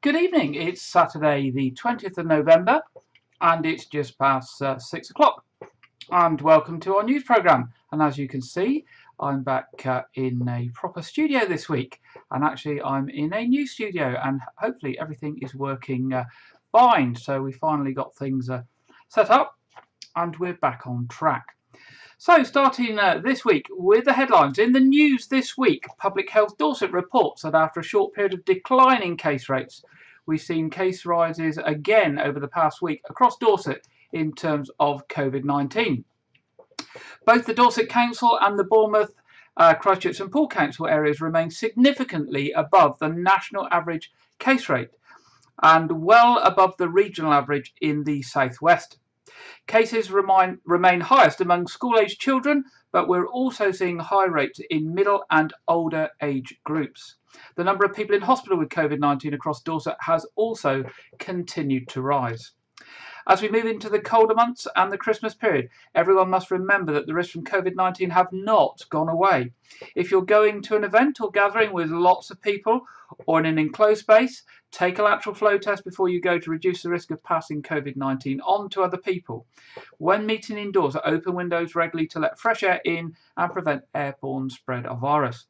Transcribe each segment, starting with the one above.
Good evening, it's Saturday the 20th of November and it's just past 6 o'clock, and welcome to our news programme. And as you can see, I'm back in a proper studio this week, and actually I'm in a new studio and hopefully everything is working fine. So we finally got things set up and we're back on track. So starting this week with the headlines. In the news this week, Public Health Dorset reports that after a short period of declining case rates, we've seen case rises again over the past week across Dorset in terms of COVID-19. Both the Dorset Council and the Bournemouth, Christchurch and Poole Council areas remain significantly above the national average case rate and well above the regional average in the southwest. Cases remain highest among school-aged children, but we're also seeing high rates in middle and older age groups. The number of people in hospital with COVID-19 across Dorset has also continued to rise. As we move into the colder months and the Christmas period, everyone must remember that the risks from COVID-19 have not gone away. If you're going to an event or gathering with lots of people or in an enclosed space, take a lateral flow test before you go to reduce the risk of passing COVID-19 on to other people. When meeting indoors, open windows regularly to let fresh air in and prevent airborne spread of virus.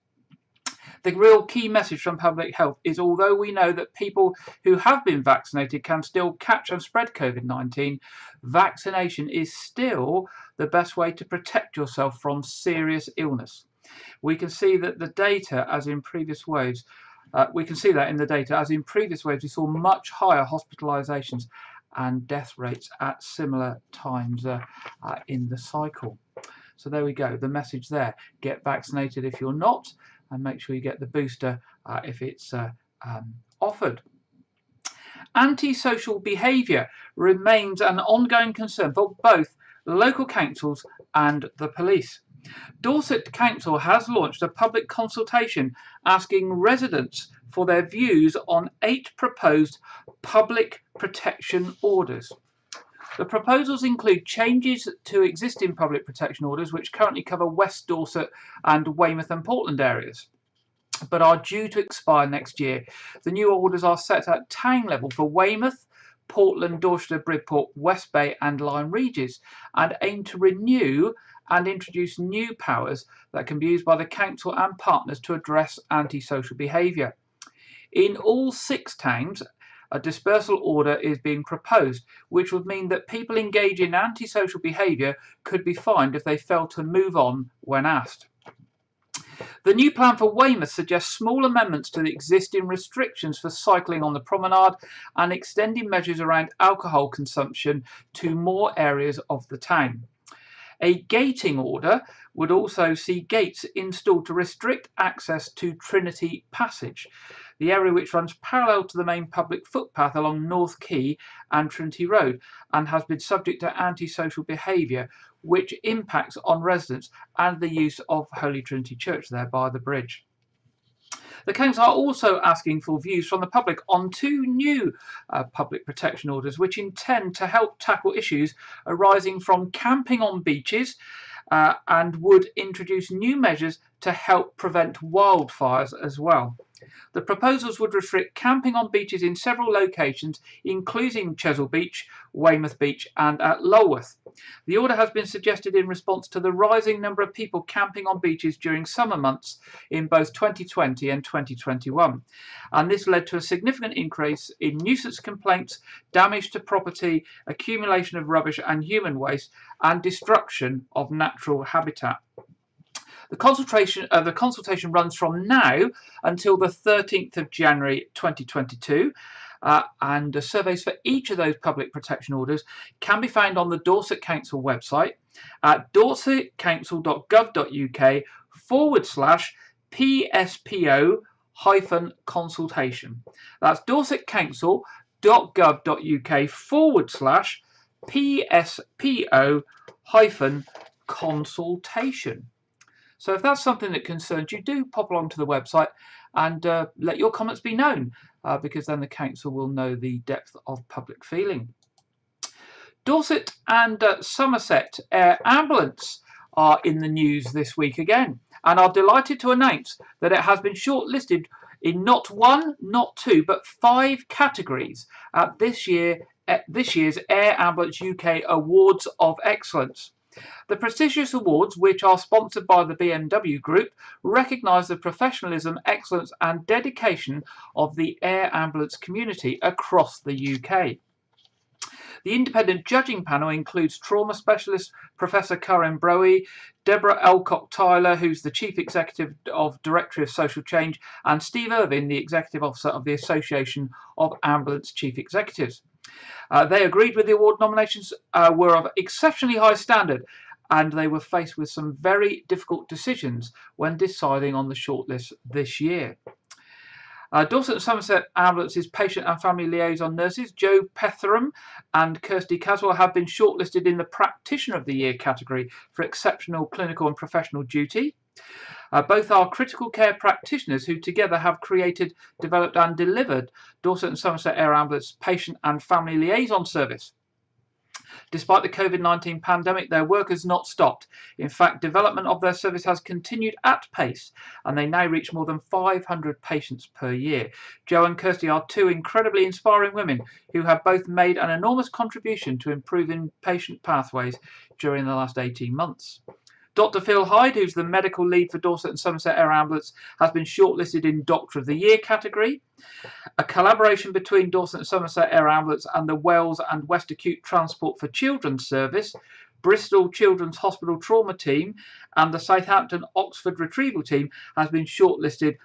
The real key message from public health is although we know that people who have been vaccinated can still catch and spread COVID-19, vaccination is still the best way to protect yourself from serious illness. We can see that the data, as in previous waves, we saw much higher hospitalisations and death rates at similar times in the cycle. So there we go, the message there. Get vaccinated if you're not, and make sure you get the booster if it's offered. Antisocial behaviour remains an ongoing concern for both local councils and the police. Dorset Council has launched a public consultation asking residents for their views on 8 proposed public protection orders. The proposals include changes to existing public protection orders which currently cover West Dorset and Weymouth and Portland areas, but are due to expire next year. The new orders are set at town level for Weymouth, Portland, Dorchester, Bridport, West Bay and Lyme Regis, and aim to renew and introduce new powers that can be used by the council and partners to address antisocial behaviour. In all 6 towns, a dispersal order is being proposed, which would mean that people engaged in antisocial behaviour could be fined if they fail to move on when asked. The new plan for Weymouth suggests small amendments to the existing restrictions for cycling on the promenade and extending measures around alcohol consumption to more areas of the town. A gating order would also see gates installed to restrict access to Trinity Passage, the area which runs parallel to the main public footpath along North Quay and Trinity Road and has been subject to antisocial behaviour which impacts on residents and the use of Holy Trinity Church there by the bridge. The council are also asking for views from the public on 2 new public protection orders which intend to help tackle issues arising from camping on beaches and would introduce new measures to help prevent wildfires as well. The proposals would restrict camping on beaches in several locations, including Chesil Beach, Weymouth Beach and at Lulworth. The order has been suggested in response to the rising number of people camping on beaches during summer months in both 2020 and 2021. And this led to a significant increase in nuisance complaints, damage to property, accumulation of rubbish and human waste, and destruction of natural habitat. The consultation runs from now until the 13th of January 2022, and surveys for each of those public protection orders can be found on the Dorset Council website at dorsetcouncil.gov.uk/PSPO-consultation. That's dorsetcouncil.gov.uk/PSPO-consultation. So if that's something that concerns you, do pop along to the website and let your comments be known, because then the council will know the depth of public feeling. Dorset and Somerset Air Ambulance are in the news this week again and are delighted to announce that it has been shortlisted in not one, not two, but 5 categories at this year's Air Ambulance UK Awards of Excellence. The prestigious awards, which are sponsored by the BMW Group, recognise the professionalism, excellence and dedication of the air ambulance community across the UK. The independent judging panel includes trauma specialist Professor Karen Broey, Deborah Elcock-Tyler, who's the Chief Executive of Directory of Social Change, and Steve Irvin, the Executive Officer of the Association of Ambulance Chief Executives. They agreed with the award nominations were of exceptionally high standard, and they were faced with some very difficult decisions when deciding on the shortlist this year. Dorset and Somerset Ambulance's patient and family liaison nurses Jo Petheram and Kirsty Caswell have been shortlisted in the Practitioner of the Year category for exceptional clinical and professional duty. Both are critical care practitioners who together have created, developed and delivered Dorset and Somerset Air Ambulance Patient and Family Liaison Service. Despite the COVID-19 pandemic, their work has not stopped. In fact, development of their service has continued at pace, and they now reach more than 500 patients per year. Jo and Kirsty are two incredibly inspiring women who have both made an enormous contribution to improving patient pathways during the last 18 months. Dr. Phil Hyde, who's the medical lead for Dorset and Somerset Air Ambulance, has been shortlisted in Doctor of the Year category. A collaboration between Dorset and Somerset Air Ambulance and the Wales and West Acute Transport for Children Service, Bristol Children's Hospital Trauma Team and the Southampton Oxford Retrieval Team has been shortlisted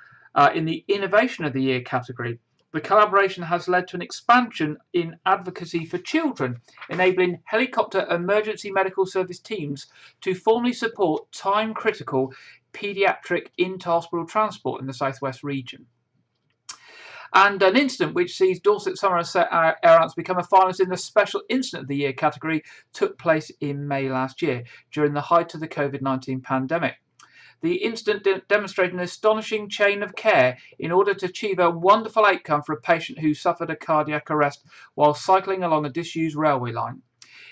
in the Innovation of the Year category. The collaboration has led to an expansion in advocacy for children, enabling helicopter emergency medical service teams to formally support time-critical paediatric inter-hospital transport in the South West region. And an incident which sees Dorset Somerset Air Ambulance become a finalist in the Special Incident of the Year category took place in May last year, during the height of the COVID-19 pandemic. The incident demonstrated an astonishing chain of care in order to achieve a wonderful outcome for a patient who suffered a cardiac arrest while cycling along a disused railway line.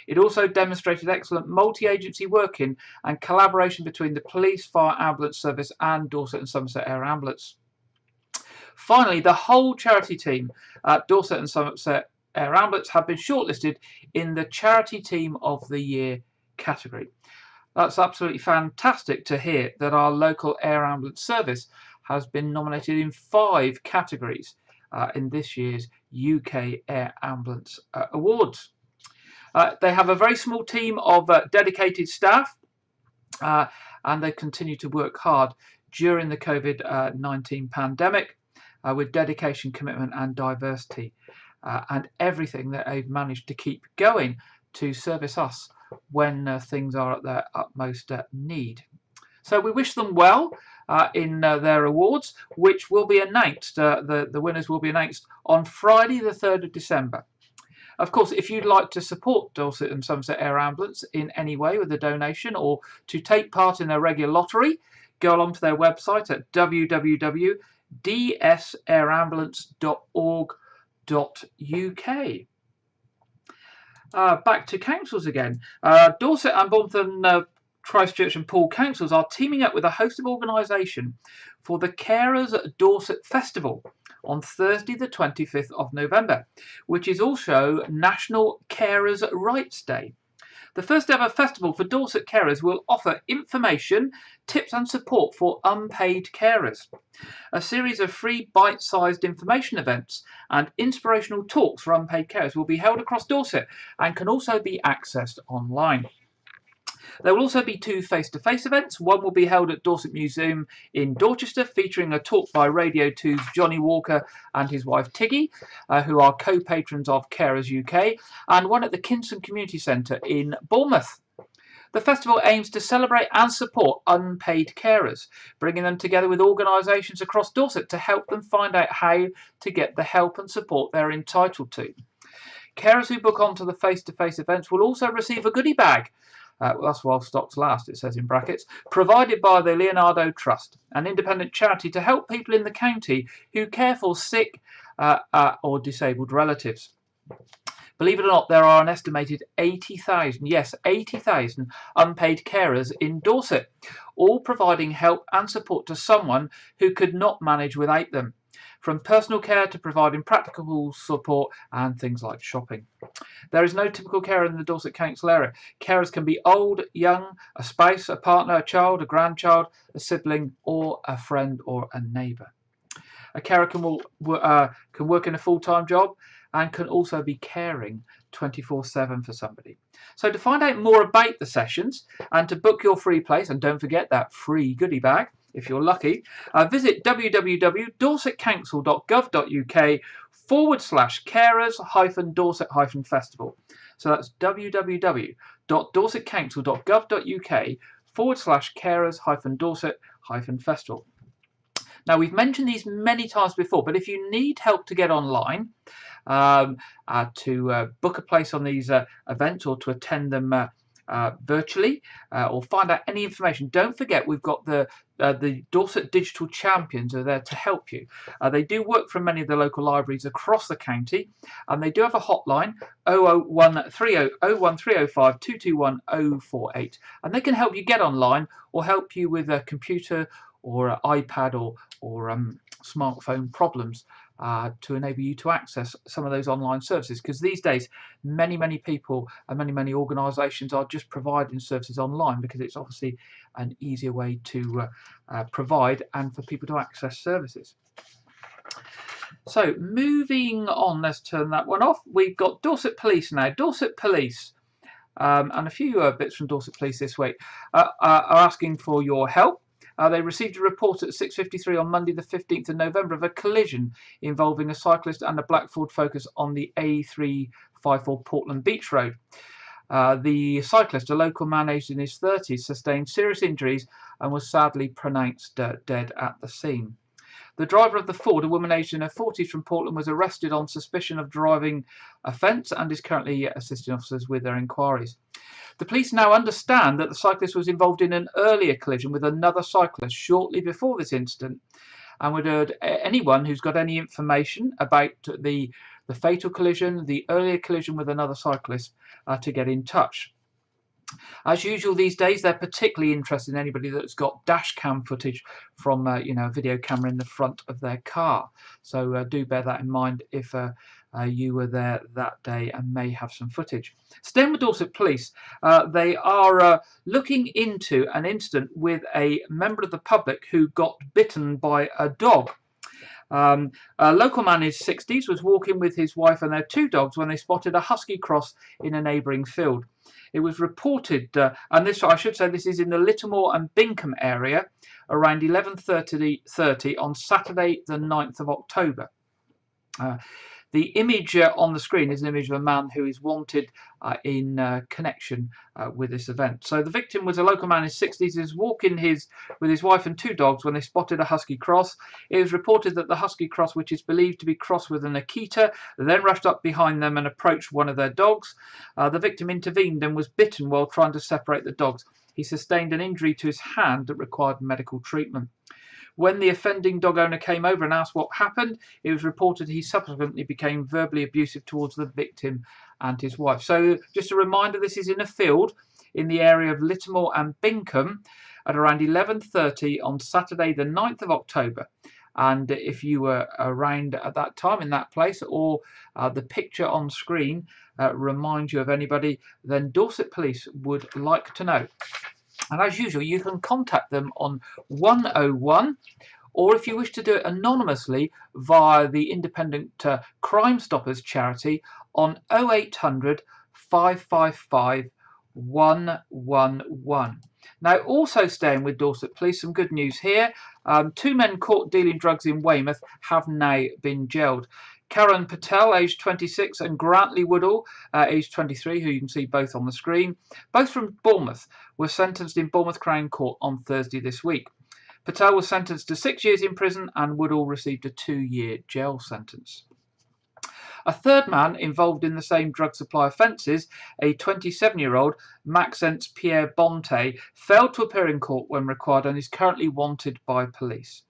It also demonstrated excellent multi-agency working and collaboration between the police, fire, ambulance service and Dorset and Somerset Air Ambulance. Finally, the whole charity team at Dorset and Somerset Air Ambulance have been shortlisted in the Charity Team of the Year category. That's absolutely fantastic to hear that our local air ambulance service has been nominated in 5 categories in this year's UK Air Ambulance Awards. They have a very small team of dedicated staff and they continue to work hard during the COVID-19 pandemic with dedication, commitment and diversity and everything that they've managed to keep going to service us when things are at their utmost need. So we wish them well in their awards, which will be announced, the winners will be announced on Friday the 3rd of December. Of course, if you'd like to support Dorset and Somerset Air Ambulance in any way with a donation or to take part in their regular lottery, go along to their website at www.dsairambulance.org.uk. Back to councils again. Dorset and Bournemouth Christchurch and Poole councils are teaming up with a host of organisations for the Carers Dorset Festival on Thursday the 25th of November, which is also National Carers Rights Day. The first ever festival for Dorset carers will offer information, tips and support for unpaid carers. A series of free bite-sized information events and inspirational talks for unpaid carers will be held across Dorset and can also be accessed online. There will also be 2 face-to-face events. One will be held at Dorset Museum in Dorchester, featuring a talk by Radio 2's Johnny Walker and his wife Tiggy, who are co-patrons of Carers UK, and one at the Kinston Community Centre in Bournemouth. The festival aims to celebrate and support unpaid carers, bringing them together with organisations across Dorset to help them find out how to get the help and support they're entitled to. Carers who book onto the face-to-face events will also receive a goodie bag. That's while stocks last, it says in brackets, provided by the Leonardo Trust, an independent charity to help people in the county who care for sick or disabled relatives. Believe it or not, there are an estimated 80,000, yes, 80,000 unpaid carers in Dorset, all providing help and support to someone who could not manage without them. from personal care to providing practical support and things like shopping. There is no typical carer in the Dorset Council area. Carers can be old, young, a spouse, a partner, a child, a grandchild, a sibling, or a friend or a neighbour. A carer can work in a full-time job and can also be caring 24/7 for somebody. So to find out more about the sessions and to book your free place, and don't forget that free goodie bag if you're lucky, visit www.dorsetcouncil.gov.uk/carers-dorset-festival. So that's www.dorsetcouncil.gov.uk/carers-dorset-festival. Now, we've mentioned these many times before, but if you need help to get online, to book a place on these events or to attend them virtually, or find out any information, don't forget we've got the Dorset Digital Champions are there to help you. They do work from many of the local libraries across the county, and they do have a hotline 01305 221 048, and they can help you get online or help you with a computer or an iPad or smartphone problems to enable you to access some of those online services, because these days many people and many organisations are just providing services online because it's obviously an easier way to provide and for people to access services. So moving on, let's turn that one off. We've got Dorset Police now. Dorset Police and a few bits from Dorset Police this week are asking for your help. They received a report at 6:53 on Monday the 15th of November of a collision involving a cyclist and a black Ford Focus on the A354 Portland Beach Road. The cyclist, a local man aged in his 30s, sustained serious injuries and was sadly pronounced dead at the scene. The driver of the Ford, a woman aged in her 40s from Portland, was arrested on suspicion of driving offence and is currently assisting officers with their inquiries. The police now understand that the cyclist was involved in an earlier collision with another cyclist shortly before this incident, and would urge anyone who's got any information about the fatal collision, the earlier collision with another cyclist, to get in touch. As usual these days, they're particularly interested in anybody that's got dash cam footage from a video camera in the front of their car. So do bear that in mind if you were there that day and may have some footage. Staying with Dorset Police, they are looking into an incident with a member of the public who got bitten by a dog. A local man in his 60s was walking with his wife and their two dogs when they spotted a husky cross in a neighbouring field. It was reported, and this, I should say, this is in the Littlemore and Bingham area, around 11:30 on Saturday the 9th of October. The image on the screen is an image of a man who is wanted in connection with this event. So the victim was a local man in his 60s. He was walking with his wife and two dogs when they spotted a husky cross. It was reported that the husky cross, which is believed to be crossed with an Akita, then rushed up behind them and approached one of their dogs. The victim intervened and was bitten while trying to separate the dogs. He sustained an injury to his hand that required medical treatment. When the offending dog owner came over and asked what happened, it was reported he subsequently became verbally abusive towards the victim and his wife. So just a reminder, this is in a field in the area of Littlemore and Bingham at around 11:30 on Saturday the 9th of October. And if you were around at that time in that place, or the picture on screen reminds you of anybody, then Dorset Police would like to know. And as usual, you can contact them on 101, or if you wish to do it anonymously via the Independent Crime Stoppers charity on 0800 555 111. Now, also staying with Dorset Police, some good news here. Two men caught dealing drugs in Weymouth have now been jailed. Karan Patel, aged 26, and Grantley Woodall, aged 23, who you can see both on the screen, both from Bournemouth, were sentenced in Bournemouth Crown Court on Thursday this week. Patel was sentenced to 6 years in prison and Woodall received a 2-year jail sentence. A third man involved in the same drug supply offences, a 27-year-old Maxence Pierre Bonte, failed to appear in court when required and is currently wanted by police.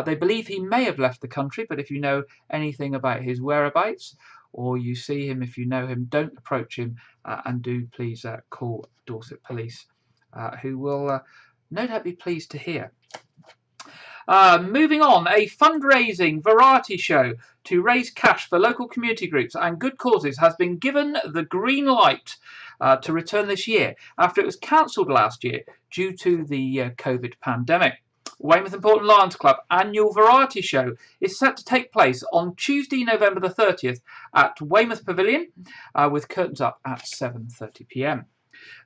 They believe he may have left the country, but if you know anything about his whereabouts, or you see him, if you know him, don't approach him, and do please call Dorset Police, who will no doubt be pleased to hear. Moving on, a fundraising variety show to raise cash for local community groups and good causes has been given the green light to return this year after it was cancelled last year due to the COVID pandemic. Weymouth and Portland Lions Club annual variety show is set to take place on Tuesday, November the 30th at Weymouth Pavilion with curtains up at 7:30 p.m.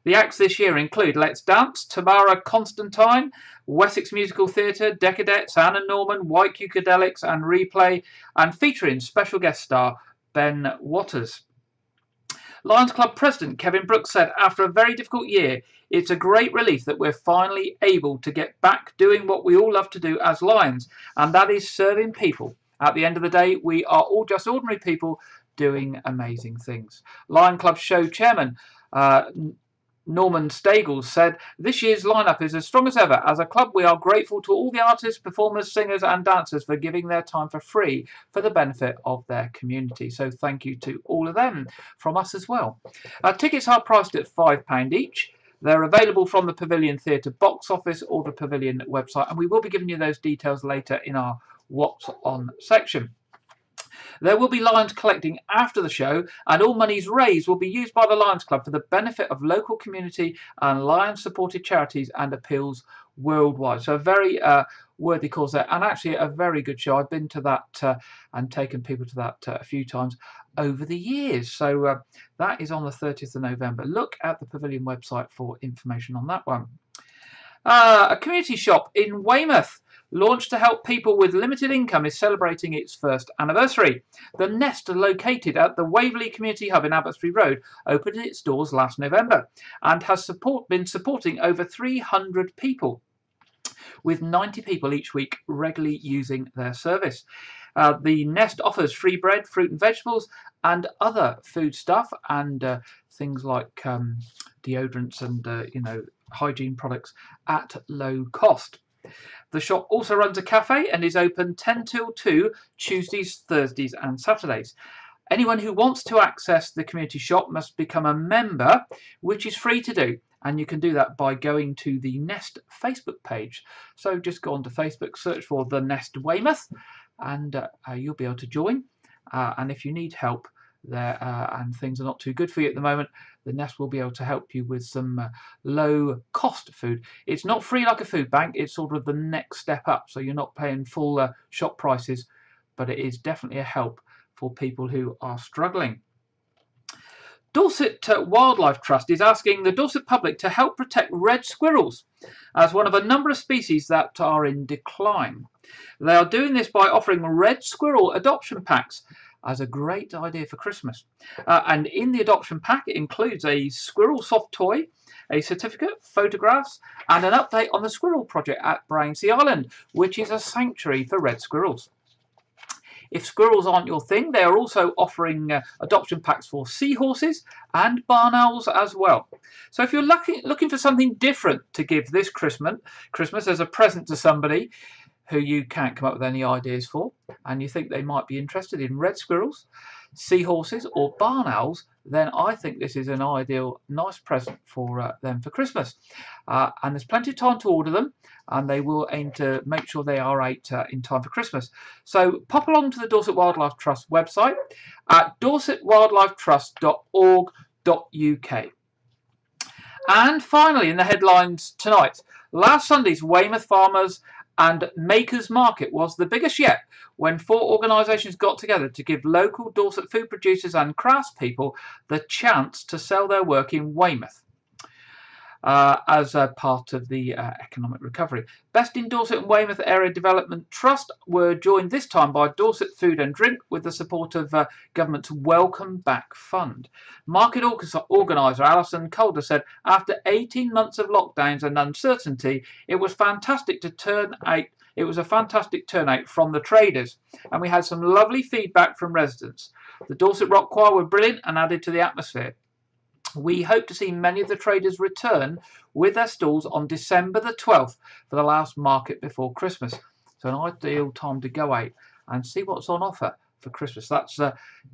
The acts this year include Let's Dance, Tamara Constantine, Wessex Musical Theatre, Decadettes, Anna Norman, White Ukadelics and Replay, and featuring special guest star Ben Waters. Lions Club President Kevin Brooks said, after a very difficult year, it's a great relief that we're finally able to get back doing what we all love to do as Lions, and that is serving people. At the end of the day, we are all just ordinary people doing amazing things. Lion Club show chairman Norman Stagles said, this year's lineup is as strong as ever. As a club, we are grateful to all the artists, performers, singers and dancers for giving their time for free for the benefit of their community. So thank you to all of them from us as well. Tickets are priced at £5 each. They're available from the Pavilion Theatre box office or the Pavilion website, and we will be giving you those details later in our What's On section. There will be Lions collecting after the show, and all monies raised will be used by the Lions Club for the benefit of local community and Lions supported charities and appeals worldwide. So a very worthy cause there, and actually a very good show. I've been to that and taken people to that a few times over the years. So that is on the 30th of November. Look at the Pavilion website for information on that one. A community shop in Weymouth, launched to help people with limited income, is celebrating its first anniversary. The Nest, located at the Waverley Community Hub in Abbotsbury Road, opened its doors last November and has been supporting over 300 people, with 90 people each week regularly using their service. The Nest offers free bread, fruit and vegetables and other food stuff, and things like deodorants and hygiene products at low cost. The shop also runs a cafe and is open 10 till 2 Tuesdays, Thursdays and Saturdays. Anyone who wants to access the community shop must become a member, which is free to do. And you can do that by going to the Nest Facebook page. So just go onto Facebook, search for the Nest Weymouth, and you'll be able to join. And if you need help there and things are not too good for you at the moment, the Nest will be able to help you with some low cost food. It's not free like a food bank, it's sort of the next step up, so you're not paying full shop prices, but it is definitely a help for people who are struggling. Dorset Wildlife Trust is asking the Dorset public to help protect red squirrels as one of a number of species that are in decline. They are doing this by offering red squirrel adoption packs as a great idea for Christmas. And in the adoption pack, it includes a squirrel soft toy, a certificate, photographs, and an update on the squirrel project at Brownsea Island, which is a sanctuary for red squirrels. If squirrels aren't your thing, they are also offering adoption packs for seahorses and barn owls as well. So if you're looking for something different to give this Christmas as a present to somebody who you can't come up with any ideas for, and you think they might be interested in red squirrels, seahorses or barn owls, then I think this is an ideal, nice present for them for Christmas. And there's plenty of time to order them, and they will aim to make sure they are out in time for Christmas. So pop along to the Dorset Wildlife Trust website at dorsetwildlifetrust.org.uk. And finally, in the headlines tonight, last Sunday's Weymouth Farmers and Makers Market was the biggest yet, when 4 organisations got together to give local Dorset food producers and craftspeople the chance to sell their work in Weymouth as a part of the economic recovery. Best in Dorset and Weymouth Area Development Trust were joined this time by Dorset Food and Drink with the support of government's Welcome Back Fund. Market organiser Alison Calder said, after 18 months of lockdowns and uncertainty, it was fantastic to turn out. It was a fantastic turnout from the traders, and we had some lovely feedback from residents. The Dorset Rock Choir were brilliant and added to the atmosphere. We hope to see many of the traders return with their stalls on December the 12th for the last market before Christmas. So an ideal time to go out and see what's on offer for Christmas. That's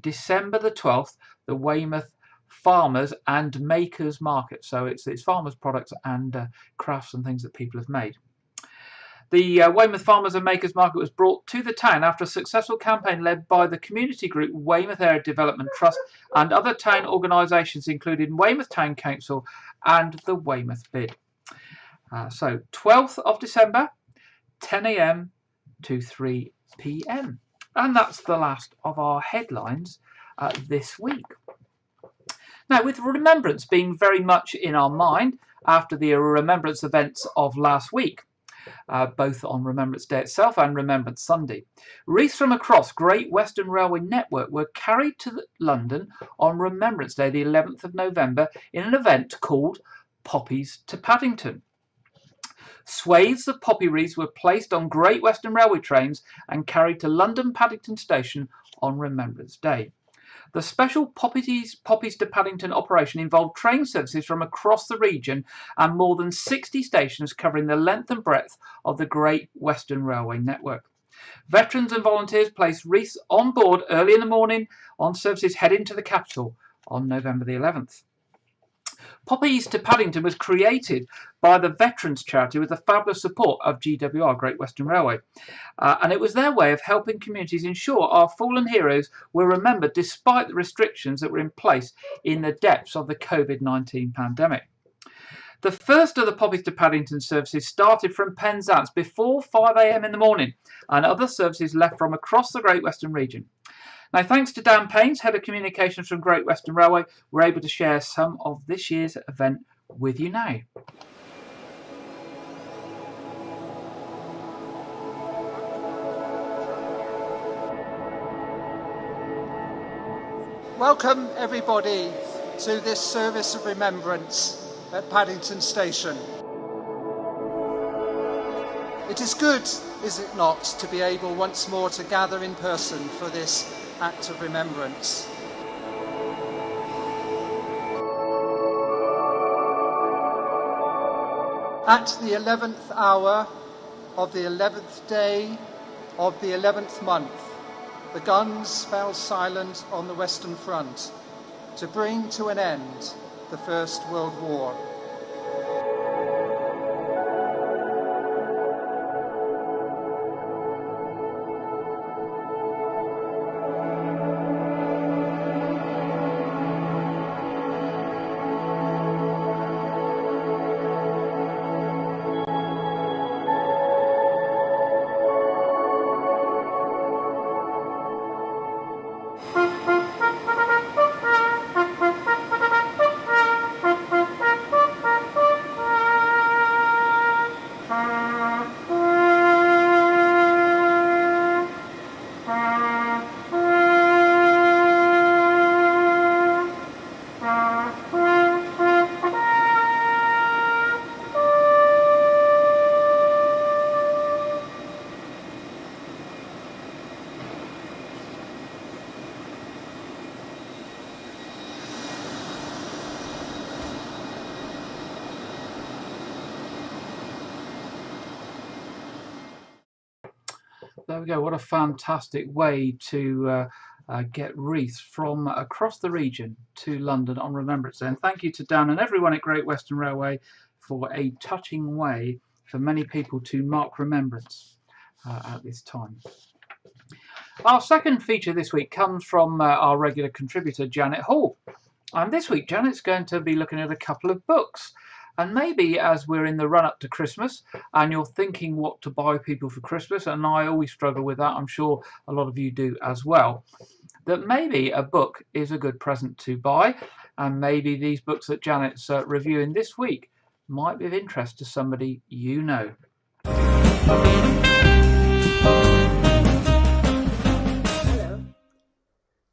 December the 12th, the Weymouth Farmers and Makers Market. So it's farmers' products and crafts and things that people have made. The Weymouth Farmers and Makers Market was brought to the town after a successful campaign led by the community group Weymouth Area Development Trust and other town organisations, including Weymouth Town Council and the Weymouth Bid. So 12th of December, 10 a.m. to 3 p.m. And that's the last of our headlines this week. Now, with Remembrance being very much in our mind after the Remembrance events of last week, both on Remembrance Day itself and Remembrance Sunday, wreaths from across Great Western Railway network were carried to London on Remembrance Day, the 11th of November, in an event called Poppies to Paddington. Swathes of poppy wreaths were placed on Great Western Railway trains and carried to London Paddington Station on Remembrance Day. The special Poppies to Paddington operation involved train services from across the region and more than 60 stations covering the length and breadth of the Great Western Railway network. Veterans and volunteers placed wreaths on board early in the morning on services heading to the capital on November the 11th. Poppies to Paddington was created by the Veterans Charity with the fabulous support of GWR, Great Western Railway. And it was their way of helping communities ensure our fallen heroes were remembered despite the restrictions that were in place in the depths of the COVID-19 pandemic. The first of the Poppies to Paddington services started from Penzance before 5 a.m. in the morning, and other services left from across the Great Western region. Now, thanks to Dan Paynes, Head of Communications from Great Western Railway, we're able to share some of this year's event with you now. Welcome everybody to this service of remembrance at Paddington Station. It is good, is it not, to be able once more to gather in person for this act of remembrance. At the 11th hour of the 11th day of the 11th month, the guns fell silent on the Western Front to bring to an end the First World War. There we go. What a fantastic way to get wreaths from across the region to London on Remembrance Day. And thank you to Dan and everyone at Great Western Railway for a touching way for many people to mark remembrance at this time. Our second feature this week comes from our regular contributor, Janet Hall. And this week, Janet's going to be looking at a couple of books. And maybe as we're in the run-up to Christmas and you're thinking what to buy people for Christmas, and I always struggle with that, I'm sure a lot of you do as well, that maybe a book is a good present to buy, and maybe these books that Janet's reviewing this week might be of interest to somebody you know. Hello.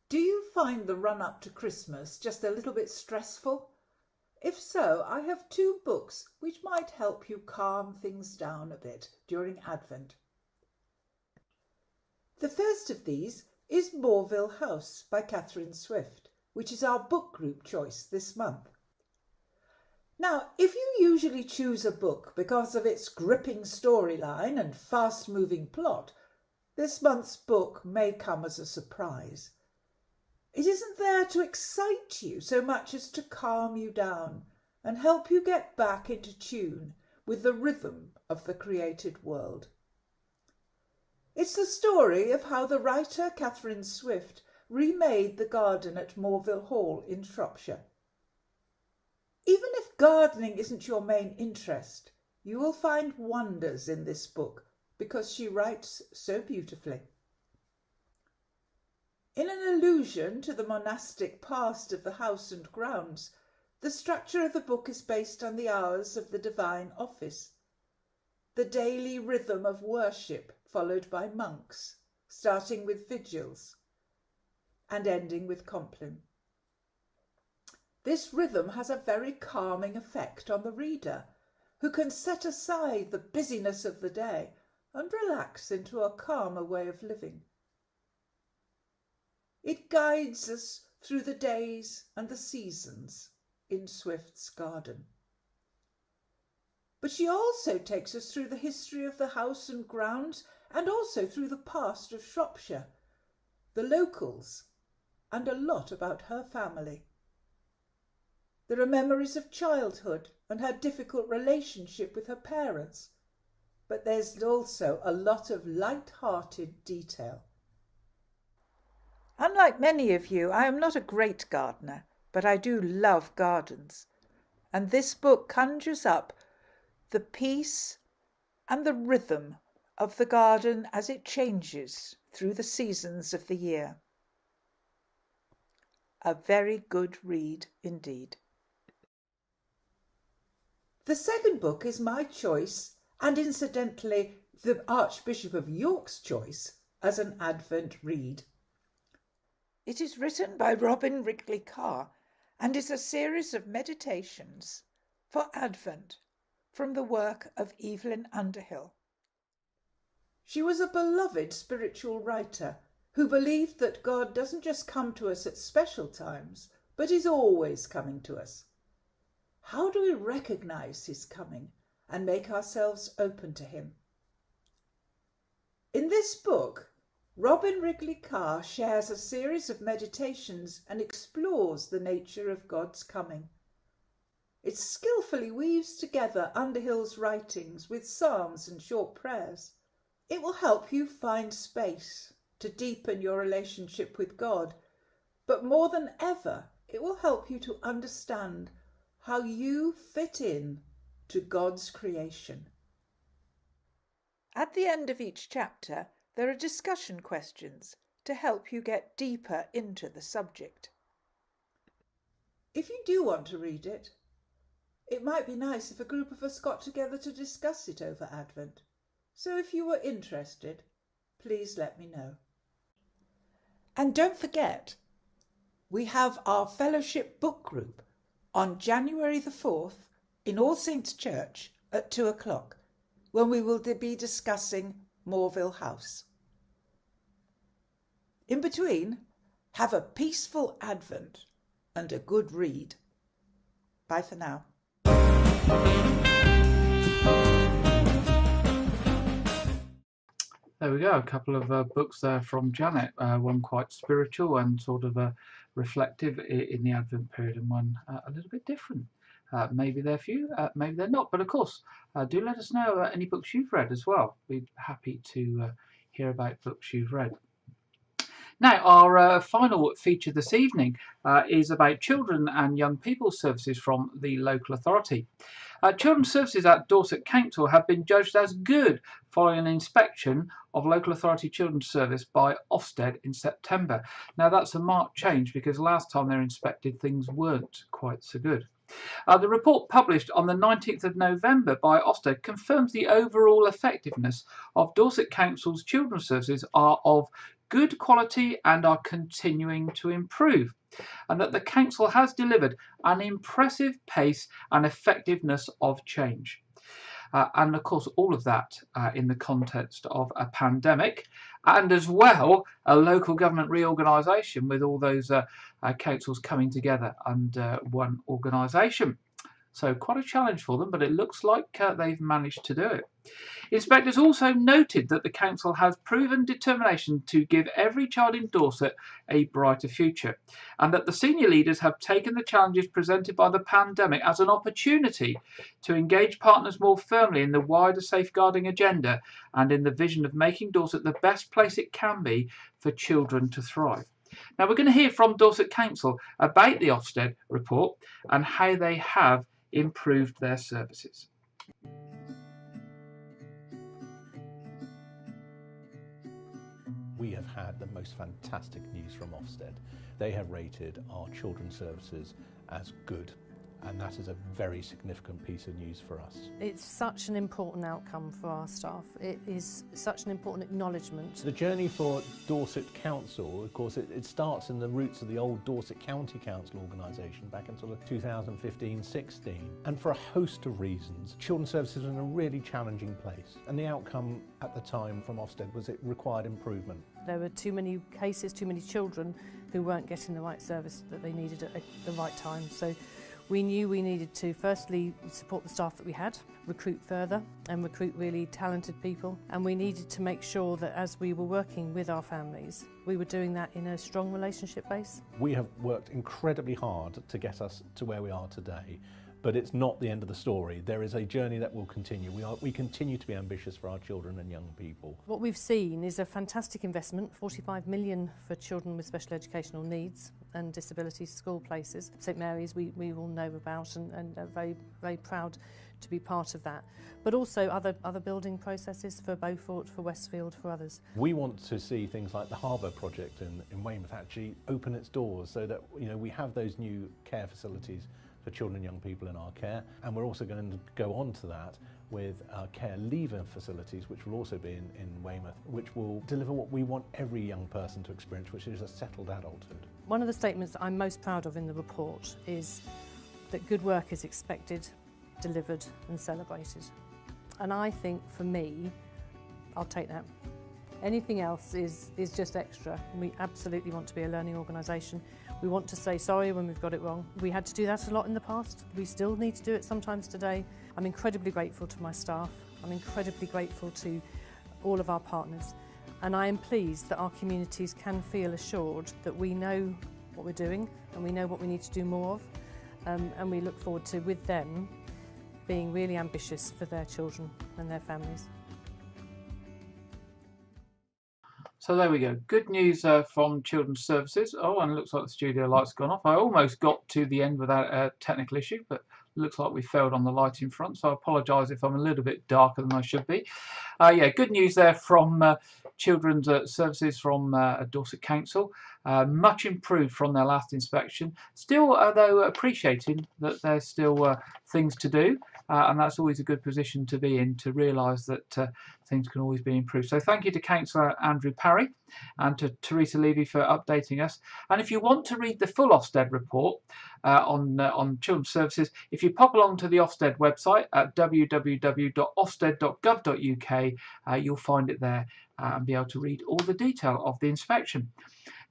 Do you find the run-up to Christmas just a little bit stressful? If so, I have two books which might help you calm things down a bit during Advent. The first of these is Morville House by Catherine Swift, which is our book group choice this month. Now, if you usually choose a book because of its gripping storyline and fast-moving plot, this month's book may come as a surprise. It isn't there to excite you so much as to calm you down and help you get back into tune with the rhythm of the created world. It's the story of how the writer Catherine Swift remade the garden at Morville Hall in Shropshire. Even if gardening isn't your main interest, you will find wonders in this book because she writes so beautifully. In an allusion to the monastic past of the house and grounds, the structure of the book is based on the hours of the divine office, the daily rhythm of worship followed by monks, starting with vigils and ending with compline. This rhythm has a very calming effect on the reader, who can set aside the busyness of the day and relax into a calmer way of living. It guides us through the days and the seasons in Swift's garden. But she also takes us through the history of the house and grounds and also through the past of Shropshire, the locals, and a lot about her family. There are memories of childhood and her difficult relationship with her parents, but there's also a lot of light-hearted detail. Unlike many of you, I am not a great gardener, but I do love gardens, and this book conjures up the peace and the rhythm of the garden as it changes through the seasons of the year. A very good read indeed. The second book is my choice, and incidentally the Archbishop of York's choice, as an Advent read. It is written by Robin Wrigley Carr and is a series of meditations for Advent from the work of Evelyn Underhill. She was a beloved spiritual writer who believed that God doesn't just come to us at special times, but is always coming to us. How do we recognize his coming and make ourselves open to him? In this book, Robin Wrigley Carr shares a series of meditations and explores the nature of God's coming. It skillfully weaves together Underhill's writings with psalms and short prayers. It will help you find space to deepen your relationship with God, but more than ever, it will help you to understand how you fit in to God's creation. At the end of each chapter, there are discussion questions to help you get deeper into the subject. If you do want to read it, it might be nice if a group of us got together to discuss it over Advent. So if you were interested, please let me know. And don't forget, we have our fellowship book group on January the 4th in All Saints Church at 2:00, when we will be discussing Morville House. In between, have a peaceful Advent and a good read. Bye for now. There we go, a couple of books there from Janet, one quite spiritual and sort of reflective in the Advent period, and one a little bit different. Maybe they're for you, maybe they're not, but of course, do let us know any books you've read as well. We'd be happy to hear about books you've read. Now, our final feature this evening is about children and young people services from the local authority. Children's services at Dorset Council have been judged as good following an inspection of local authority children's service by Ofsted in September. Now, that's a marked change because last time they were inspected, things weren't quite so good. The report published on the 19th of November by Ofsted confirms the overall effectiveness of Dorset Council's children's services are of good quality and are continuing to improve, and that the council has delivered an impressive pace and effectiveness of change. And of course, all of that in the context of a pandemic and as well a local government reorganisation with all those councils coming together under one organisation. So quite a challenge for them, but it looks like they've managed to do it. Inspectors also noted that the council has proven determination to give every child in Dorset a brighter future, and that the senior leaders have taken the challenges presented by the pandemic as an opportunity to engage partners more firmly in the wider safeguarding agenda and in the vision of making Dorset the best place it can be for children to thrive. Now we're going to hear from Dorset Council about the Ofsted report and how they have improved their services. We have had the most fantastic news from Ofsted. They have rated our children's services as good, and that is a very significant piece of news for us. It's such an important outcome for our staff. It is such an important acknowledgement. The journey for Dorset Council, of course, it starts in the roots of the old Dorset County Council organisation back in sort of 2015-16. And for a host of reasons, children's services was in a really challenging place. And the outcome at the time from Ofsted was it required improvement. There were too many cases, too many children who weren't getting the right service that they needed at the right time. So we knew we needed to firstly support the staff that we had, recruit further and recruit really talented people, and we needed to make sure that as we were working with our families, we were doing that in a strong relationship base. We have worked incredibly hard to get us to where we are today, but it's not the end of the story. There is a journey that will continue. We continue to be ambitious for our children and young people. What we've seen is a fantastic investment, 45 million for children with special educational needs and disabilities school places. St Mary's we all know about and are very, very proud to be part of that. But also other building processes for Beaufort, for Westfield, for others. We want to see things like the Harbour project in Weymouth actually open its doors so that we have those new care facilities for children and young people in our care, and we're also going to go on to that with our care leaver facilities, which will also be in Weymouth, which will deliver what we want every young person to experience, which is a settled adulthood. One of the statements that I'm most proud of in the report is that good work is expected, delivered and celebrated. And I think for me, I'll take that. Anything else is just extra. We absolutely want to be a learning organisation. We want to say sorry when we've got it wrong. We had to do that a lot in the past. We still need to do it sometimes today. I'm incredibly grateful to my staff. I'm incredibly grateful to all of our partners. And I am pleased that our communities can feel assured that we know what we're doing and we know what we need to do more of. And we look forward to, with them, being really ambitious for their children and their families. So there we go. Good news from Children's Services. Oh, and it looks like the studio light's gone off. I almost got to the end without a technical issue, but it looks like we failed on the light in front. So I apologise if I'm a little bit darker than I should be. Yeah, good news there from Children's Services from Dorset Council. Much improved from their last inspection. Still, though, appreciating that there's still things to do. And that's always a good position to be in, to realise that things can always be improved. So thank you to Councillor Andrew Parry and to Teresa Levy for updating us. And if you want to read the full Ofsted report on Children's Services, if you pop along to the Ofsted website at www.ofsted.gov.uk, you'll find it there and be able to read all the detail of the inspection.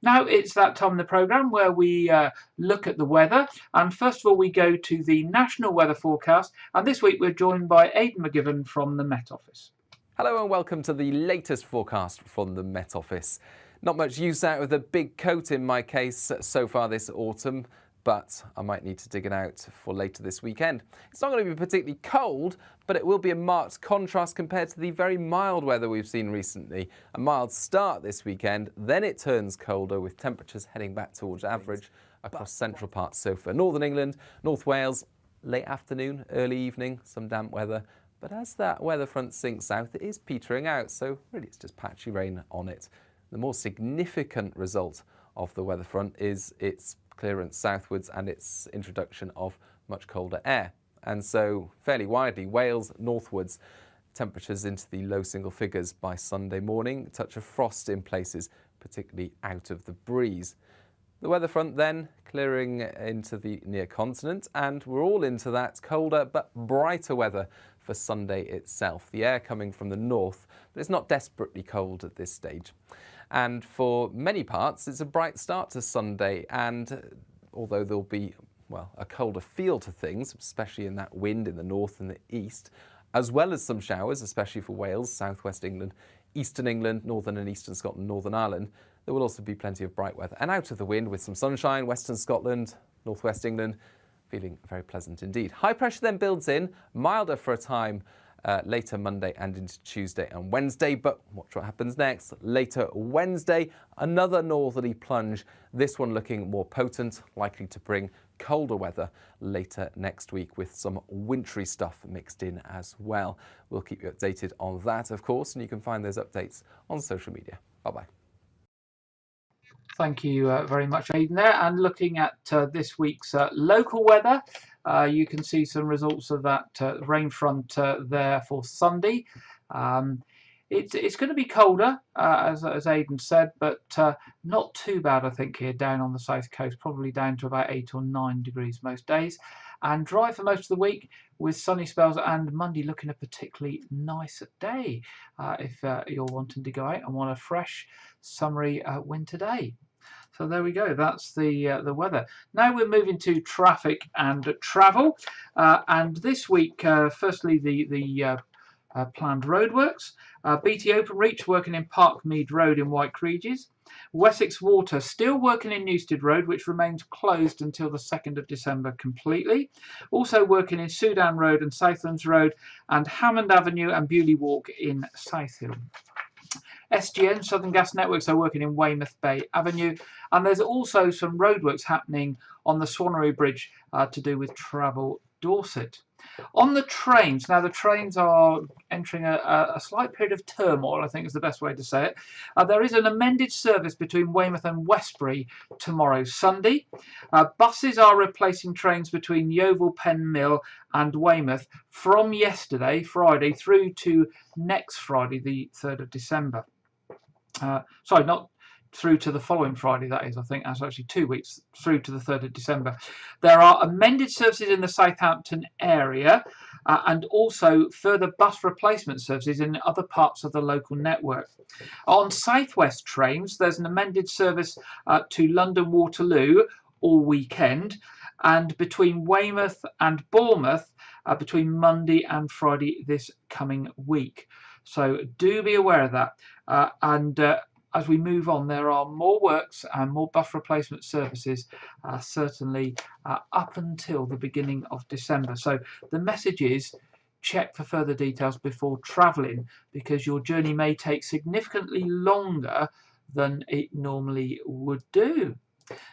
Now it's that time in the programme where we look at the weather, and first of all we go to the national weather forecast, and this week we're joined by Aidan McGivern from the Met Office. Hello and welcome to the latest forecast from the Met Office. Not much use out of the big coat in my case so far this autumn, but I might need to dig it out for later this weekend. It's not going to be particularly cold, but it will be a marked contrast compared to the very mild weather we've seen recently. A mild start this weekend, then it turns colder with temperatures heading back towards average across central parts. So for Northern England, North Wales, late afternoon, early evening, some damp weather. But as that weather front sinks south, it is petering out, so really it's just patchy rain on it. The more significant result of the weather front is its clearance southwards and its introduction of much colder air. And so fairly widely, Wales northwards, temperatures into the low single figures by Sunday morning, a touch of frost in places, particularly out of the breeze. The weather front then clearing into the near continent, and we're all into that colder but brighter weather for Sunday itself. The air coming from the north, but it's not desperately cold at this stage. And for many parts, it's a bright start to Sunday, and although there'll be well, a colder feel to things, especially in that wind in the north and the east, as well as some showers, especially for Wales, southwest England, eastern England, northern and eastern Scotland, Northern Ireland. There will also be plenty of bright weather and out of the wind with some sunshine, western Scotland, northwest England, feeling very pleasant indeed. High pressure then builds in, milder for a time later Monday and into Tuesday and Wednesday, but watch what happens next. Later Wednesday, another northerly plunge, this one looking more potent, likely to bring colder weather later next week with some wintry stuff mixed in as well. We'll keep you updated on that, of course, and you can find those updates on social media. Bye-bye. Thank you very much, Aidan there. And looking at this week's local weather, you can see some results of that rain front there for Sunday. It's going to be colder, as Aidan said, but not too bad, I think, here down on the south coast, probably down to about 8 or 9 degrees most days. And dry for most of the week with sunny spells, and Monday looking a particularly nice day if you're wanting to go out and want a fresh, summery winter day. So there we go, that's the weather. Now we're moving to traffic and travel. And this week, firstly, the planned roadworks. BT Openreach working in Parkmead Road in White Regis. Wessex Water still working in Newstead Road, which remains closed until the 2nd of December completely. Also working in Sudan Road and Southlands Road, and Hammond Avenue and Bewley Walk in Southhill. SGN, Southern Gas Networks, are working in Weymouth Bay Avenue, and there's also some roadworks happening on the Swannery Bridge to do with Travel Dorset. On the trains, now the trains are entering a slight period of turmoil, I think is the best way to say it. There is an amended service between Weymouth and Westbury tomorrow, Sunday. Buses are replacing trains between Yeovil, Pen Mill and Weymouth from yesterday, Friday, through to next Friday, the 3rd of December. Sorry, not through to the following Friday, that is. I think that's actually 2 weeks through to the 3rd of December. There are amended services in the Southampton area and also further bus replacement services in other parts of the local network. On Southwest trains, there's an amended service to London Waterloo all weekend, and between Weymouth and Bournemouth between Monday and Friday this coming week. So do be aware of that. As we move on, there are more works and more bus replacement services, certainly up until the beginning of December. So the message is, check for further details before travelling, because your journey may take significantly longer than it normally would do.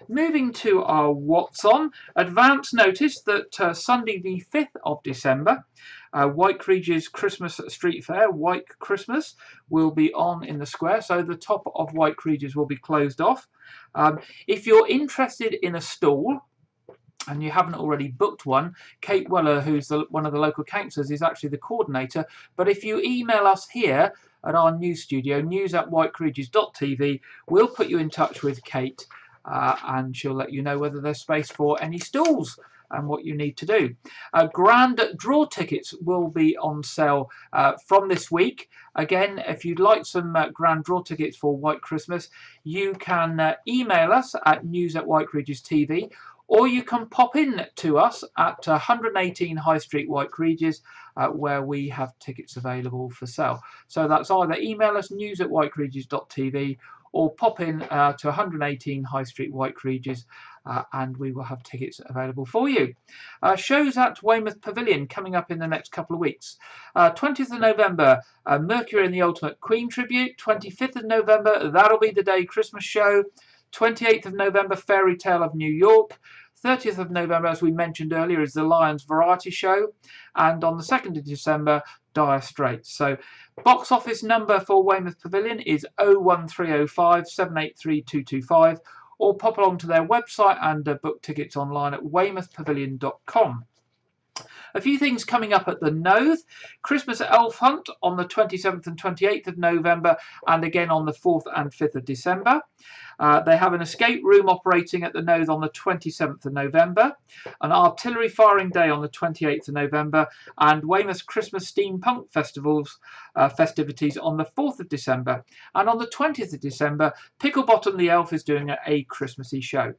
Moving to our What's On, advance notice that Sunday the 5th of December, White Regis Christmas Street Fair, White Christmas, will be on in the square, so the top of White Regis will be closed off. If you're interested in a stall, and you haven't already booked one, Kate Weller, who's one of the local councillors, is actually the coordinator. But if you email us here at our news studio, news@whiteregis.tv, we'll put you in touch with Kate, and she'll let you know whether there's space for any stalls and what you need to do. Grand draw tickets will be on sale from this week. Again, if you'd like some grand draw tickets for White Christmas, you can email us at news@whiteregis.tv, or you can pop in to us at 118 High Street, White Regis, where we have tickets available for sale. So that's either email us news@whiteregis.tv or pop in to 118 High Street, White Regis, and we will have tickets available for you. Shows at Weymouth Pavilion coming up in the next couple of weeks. 20th of November, Mercury and the Ultimate Queen tribute. 25th of November, that'll be the day Christmas show. 28th of November, Fairy Tale of New York. 30th of November, as we mentioned earlier, is the Lions Variety Show. And on the 2nd of December, Dire Straits. So box office number for Weymouth Pavilion is 01305 783 225, or pop along to their website and book tickets online at weymouthpavilion.com. A few things coming up at the Noth. Christmas Elf Hunt on the 27th and 28th of November, and again on the 4th and 5th of December. They have an escape room operating at the Nose on the 27th of November, an artillery firing day on the 28th of November, and Weymouth's Christmas Steampunk festivities on the 4th of December. And on the 20th of December, Picklebottom the Elf is doing a Christmassy show.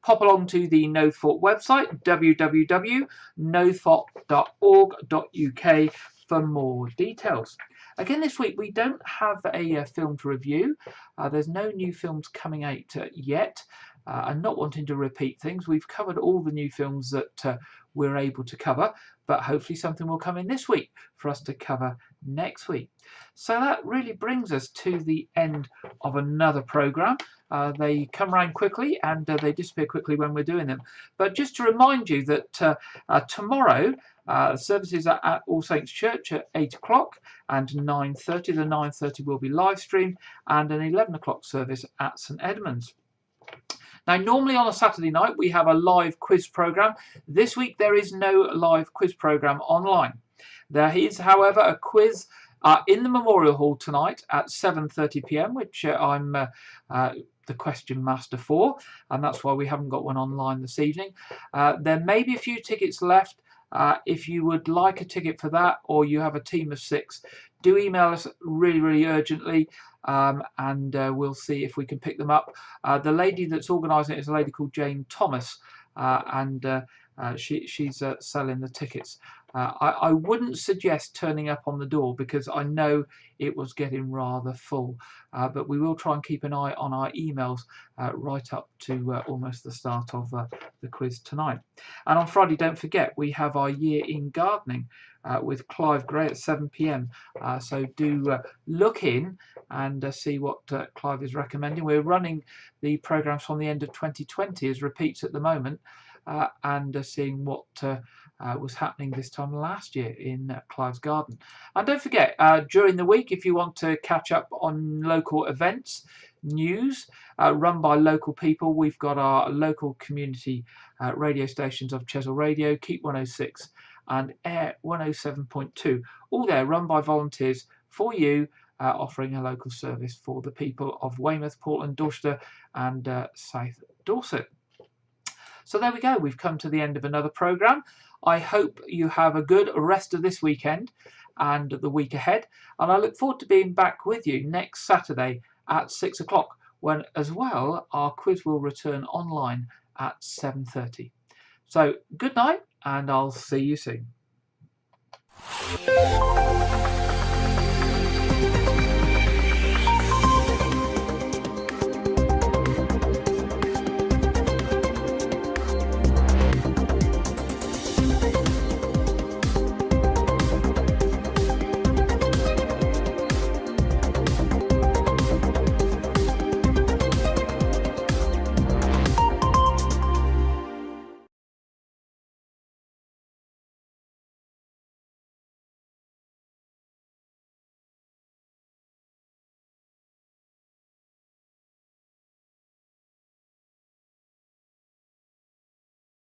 Pop along to the Noathort website, www.noathort.org.uk, for more details. Again, this week we don't have a film to review. There's no new films coming out yet. And not wanting to repeat things, we've covered all the new films that we're able to cover, but hopefully something will come in this week for us to cover next week. So that really brings us to the end of another programme. They come around quickly and they disappear quickly when we're doing them. But just to remind you that tomorrow, services are at All Saints Church at 8 o'clock and 9:30. The 9:30 will be live streamed, and an 11 o'clock service at St Edmunds. Now, normally on a Saturday night, we have a live quiz programme. This week, there is no live quiz programme online. There is, however, a quiz in the Memorial Hall tonight at 7:30 p.m, which I'm the question master for, and that's why we haven't got one online this evening. There may be a few tickets left. If you would like a ticket for that, or you have a team of 6, do email us really, really urgently, and we'll see if we can pick them up. The lady that's organising it is a lady called Jane Thomas, and she's selling the tickets. I wouldn't suggest turning up on the door because I know it was getting rather full, but we will try and keep an eye on our emails right up to almost the start of the quiz tonight. And on Friday, don't forget, we have our Year in Gardening with Clive Gray at 7 p.m. So do look in and see what Clive is recommending. We're running the programmes from the end of 2020 as repeats at the moment, and seeing what was happening this time last year in Clive's garden. And don't forget, during the week, if you want to catch up on local events, news run by local people, we've got our local community radio stations of Chesil Radio, Keep 106 and Air 107.2, all there run by volunteers for you, offering a local service for the people of Weymouth, Portland, Dorchester and South Dorset. So there we go, we've come to the end of another programme. I hope you have a good rest of this weekend and the week ahead, and I look forward to being back with you next Saturday at 6 o'clock, when as well our quiz will return online at 7:30. So good night, and I'll see you soon.